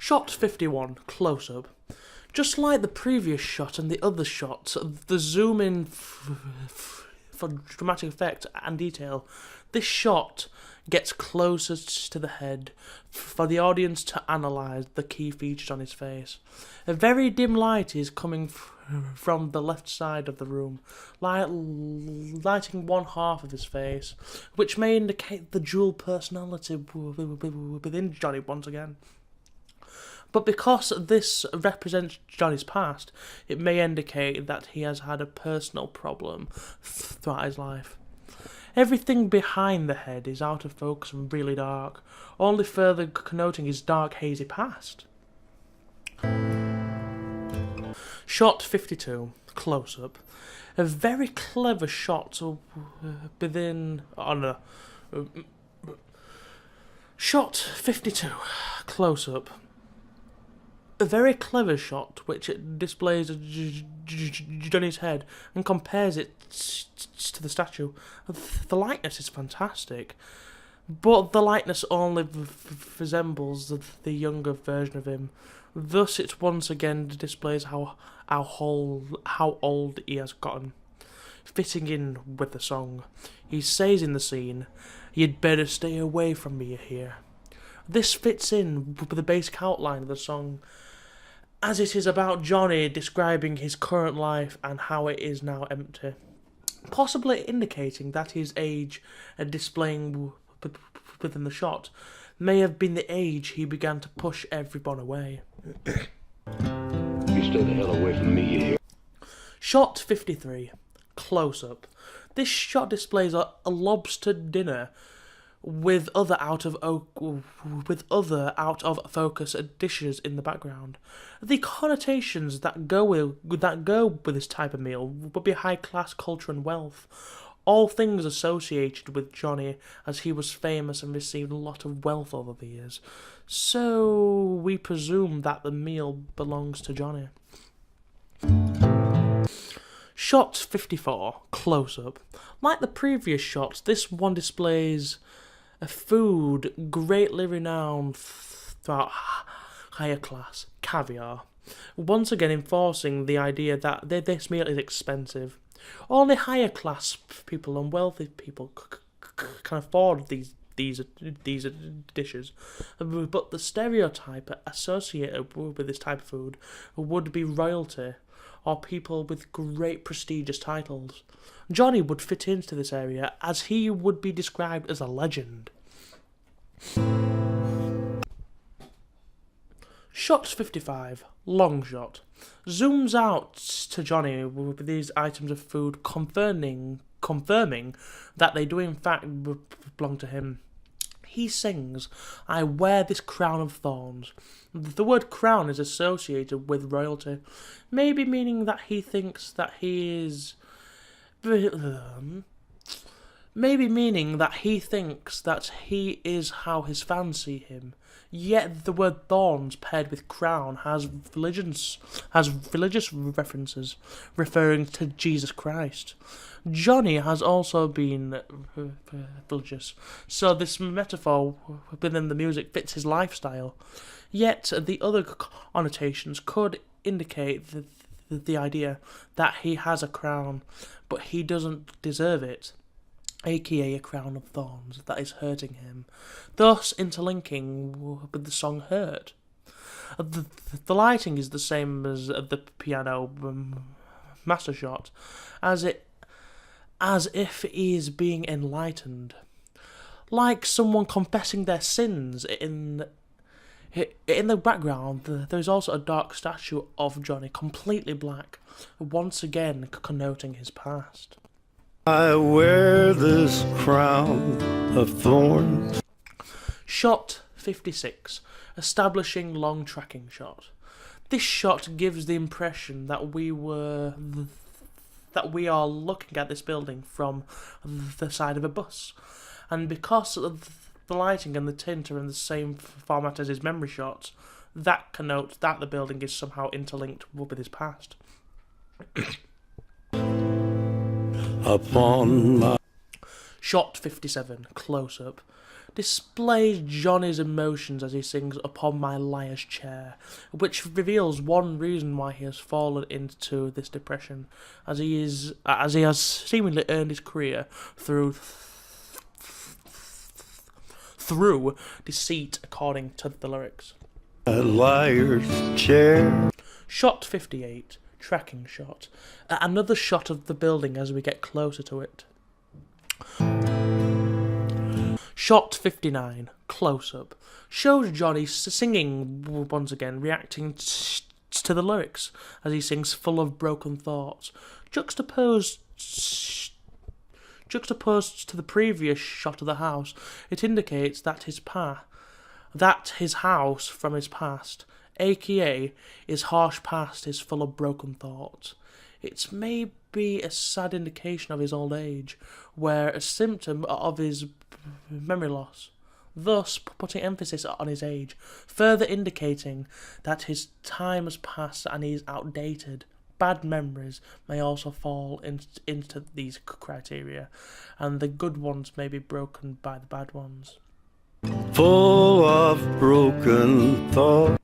Shot 51, close-up. Just like the previous shot and the other shots, the zoom in for dramatic effect and detail, this shot gets closer to the head for the audience to analyse the key features on his face. A very dim light is coming from the left side of the room, lighting one half of his face, which may indicate the dual personality within Johnny once again. But because this represents Johnny's past, it may indicate that he has had a personal problem throughout his life. Everything behind the head is out of focus and really dark, only further connoting his dark, hazy past. Shot 52, close-up. A very clever shot within... Oh no. Shot 52, close-up. A very clever shot which it displays Johnny's head and compares it to the statue. The likeness is fantastic, but the likeness only resembles the younger version of him. Thus it once again displays how old he has gotten. Fitting in with the song, he says in the scene, "You'd better stay away from me here." This fits in with the basic outline of the song, as it is about Johnny describing his current life and how it is now empty, possibly indicating that his age and displaying within the shot may have been the age he began to push everyone away. You stay the hell away from me, you hear? Shot 53, close-up. This shot displays a lobster dinner with other out of focus dishes in the background. The connotations that go with this type of meal would be high class, culture, and wealth. All things associated with Johnny, as he was famous and received a lot of wealth over the years. So we presume that the meal belongs to Johnny. Shot 54, close-up. Like the previous shots, this one displays a food greatly renowned throughout higher class, caviar, once again enforcing the idea that this meal is expensive. Only higher class people and wealthy people can afford these dishes, but the stereotype associated with this type of food would be royalty or people with great prestigious titles. Johnny would fit into this area as he would be described as a legend. Shot 55, long shot, zooms out to Johnny with these items of food, confirming that they do in fact belong to him. He sings, "I wear this crown of thorns." The word crown is associated with royalty, maybe meaning that he thinks that he is... Maybe meaning that he thinks that he is how his fans see him. Yet the word thorns paired with crown has religious references referring to Jesus Christ. Johnny has also been religious, so this metaphor within the music fits his lifestyle. Yet the other connotations could indicate the idea that he has a crown, but he doesn't deserve it, aka a crown of thorns that is hurting him, thus interlinking with the song Hurt. The lighting is the same as the piano master shot, as if he is being enlightened, like someone confessing their sins. In the background, there is also a dark statue of Johnny, completely black, once again connoting his past. I wear this crown of thorns. Shot 56, establishing long tracking shot. This shot gives the impression that we are looking at this building from the side of a bus, and because of the lighting and the tint are in the same format as his memory shots, that connotes that the building is somehow interlinked with his past. Upon my Shot 57, close-up. displays Johnny's emotions as he sings Upon My Liar's Chair, which reveals one reason why he has fallen into this depression, as he has seemingly earned his career through deceit, according to the lyrics. A liar's chair. Shot 58, tracking shot. Another shot of the building as we get closer to it. Shot 59, close-up, shows Johnny singing once again, reacting to the lyrics as he sings full of broken thoughts. Juxtaposed to the previous shot of the house, it indicates that his house from his past, aka his harsh past, is full of broken thoughts. It's maybe a sad indication of his old age, where a symptom of his memory loss, thus putting emphasis on his age, further indicating that his time has passed and he is outdated. Bad memories may also fall into these criteria, and the good ones may be broken by the bad ones. Full of broken thoughts.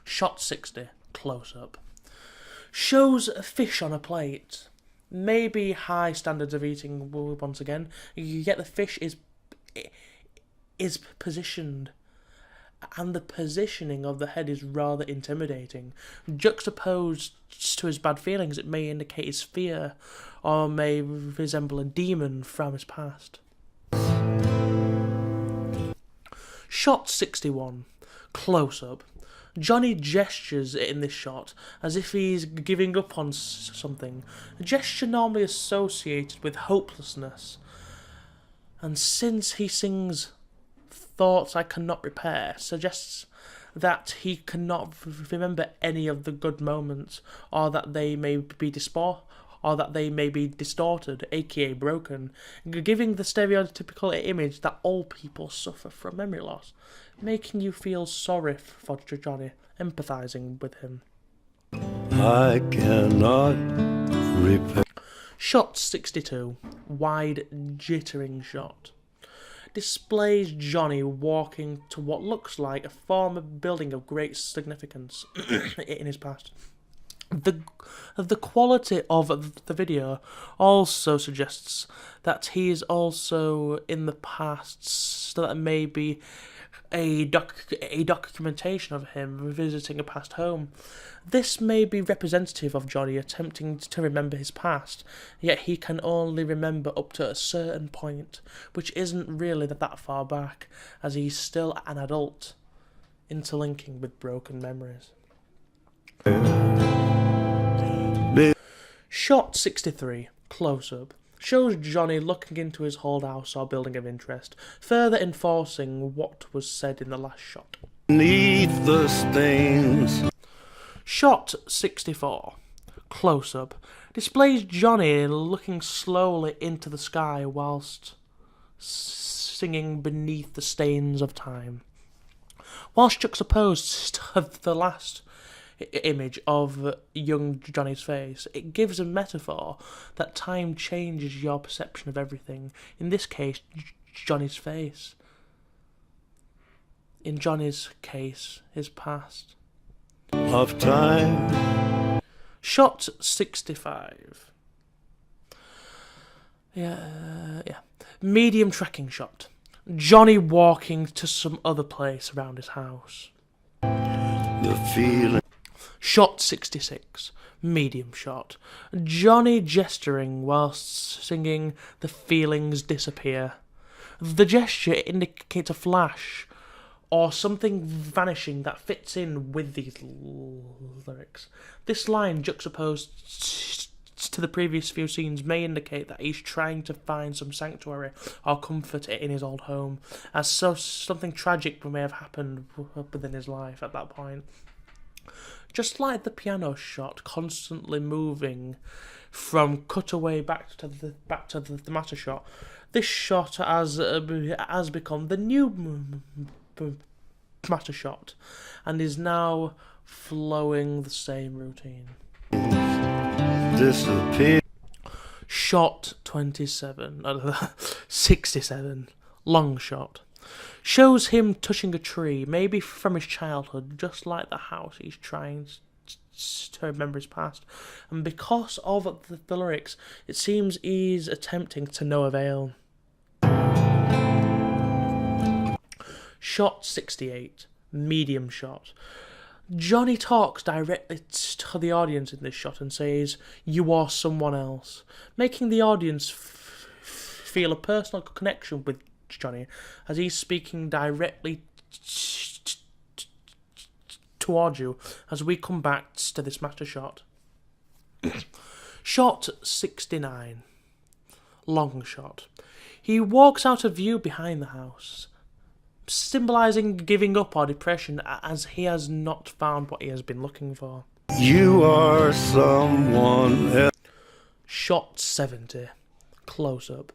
Shot 60, close-up. Shows a fish on a plate. Maybe high standards of eating once again, yet the fish is positioned, and the positioning of the head is rather intimidating. Juxtaposed to his bad feelings, it may indicate his fear, or may resemble a demon from his past. Shot 61, close-up. Johnny gestures in this shot as if he's giving up on something, a gesture normally associated with hopelessness. And since he sings Thoughts I Cannot Repair, suggests that he cannot remember any of the good moments, or that they may be distorted, aka broken, giving the stereotypical image that all people suffer from memory loss, making you feel sorry for Johnny, empathising with him. I cannot repair. Shot 62, wide jittering shot. Displays Johnny walking to what looks like a former building of great significance in his past. The quality of the video also suggests that he is also in the past, so that may be a documentation of him revisiting a past home. This may be representative of Johnny attempting to remember his past, yet he can only remember up to a certain point, which isn't really that far back, as he's still an adult, interlinking with broken memories. Shot 63, close-up, shows Johnny looking into his old house or building of interest, further enforcing what was said in the last shot. Beneath the stains. Shot 64, close-up, displays Johnny looking slowly into the sky whilst singing Beneath the Stains of Time. Whilst juxtaposed to the last image of young Johnny's face, it gives a metaphor that time changes your perception of everything, in this case, Johnny's face. In Johnny's case, his past. Of time. Shot 65. Yeah. Medium tracking shot. Johnny walking to some other place around his house. The feeling. Shot 66. Medium shot. Johnny gesturing whilst singing The Feelings Disappear. The gesture indicates a flash or something vanishing that fits in with these lyrics. This line, juxtaposed to the previous few scenes, may indicate that he's trying to find some sanctuary or comfort in his old home, as something tragic may have happened within his life at that point. Just like the piano shot, constantly moving from cutaway back to the matter shot, this shot has become the new matter shot, and is now flowing the same routine. Disappear. Shot 67, 67, long shot. Shows him touching a tree, maybe from his childhood, just like the house he's trying to remember his past. And because of the lyrics, it seems he's attempting to no avail. Shot 68. Medium shot. Johnny talks directly to the audience in this shot and says, "You are someone else," making the audience feel a personal connection with Johnny as he's speaking directly towards you as we come back to this master shot. Shot 69. Long shot. He walks out of view behind the house, symbolising giving up or depression as he has not found what he has been looking for. You are someone else. Shot 70. Close up.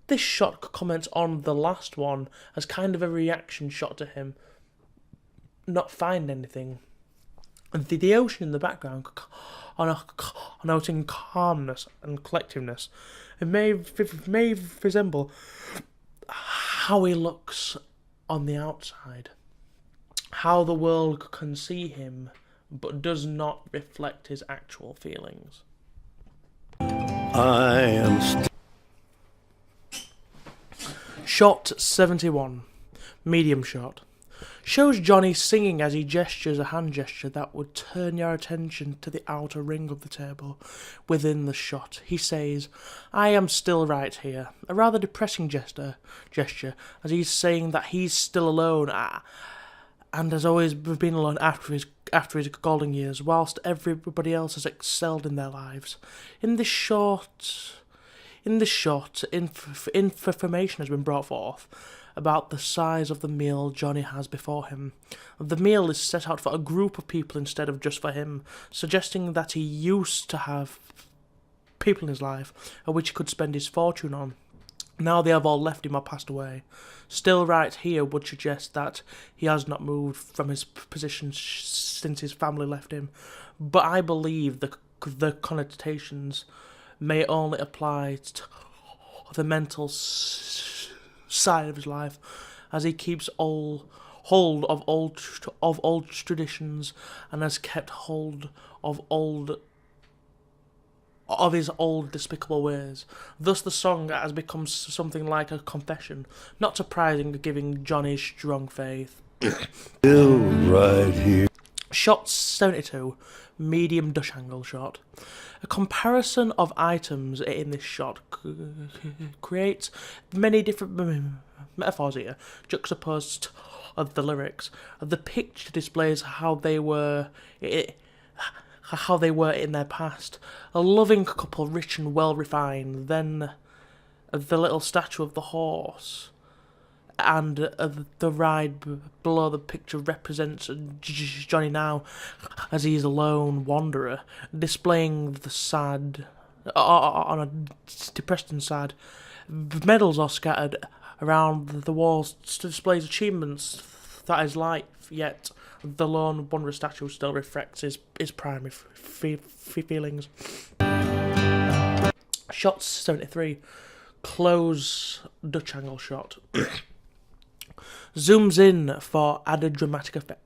This shot comments on the last one as kind of a reaction shot to him not finding anything. The ocean in the background noting calmness and collectiveness. It may resemble how he looks on the outside, how the world can see him but does not reflect his actual feelings. I am Shot 71. Medium shot. Shows Johnny singing as he gestures a hand gesture that would turn your attention to the outer ring of the table. Within the shot, he says, "I am still right here." A rather depressing gesture as he's saying that he's still alone and has always been alone after his golden years, whilst everybody else has excelled in their lives. In this shot, information has been brought forth about the size of the meal Johnny has before him. The meal is set out for a group of people instead of just for him, suggesting that he used to have people in his life which he could spend his fortune on. Now they have all left him or passed away. Still right here would suggest that he has not moved from his position since his family left him, but I believe the connotations may only apply to the mental side of his life, as he keeps hold of old traditions and has kept hold of his old despicable ways. Thus the song has become something like a confession, not surprising giving Johnny strong faith. still right here. Shot 72. Medium Dutch angle shot. A comparison of items in this shot creates many different metaphors here, juxtaposed of the lyrics. The picture displays how they were in their past. A loving couple, rich and well refined. Then the little statue of the horse and the ride below the picture represents Johnny now as he is a lone wanderer, displaying the sad, on a depressed and sad. Medals are scattered around the walls to display his achievements that is life, yet the lone wanderer statue still reflects his primary feelings. Shot 73. Close Dutch angle shot. Zooms in for added dramatic effect.